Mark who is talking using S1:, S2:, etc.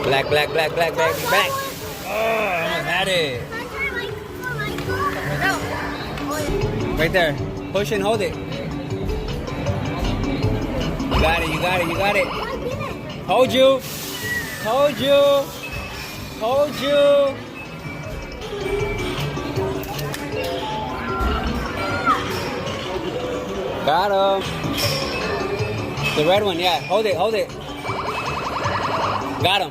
S1: Black, black, black, black, black, black. Oh, I almost had it. Right there. Push and hold it. You got it, you got it, you got it. Hold you. Hold you. Hold you. Got him. The red one, yeah. Hold it, hold it. Got him.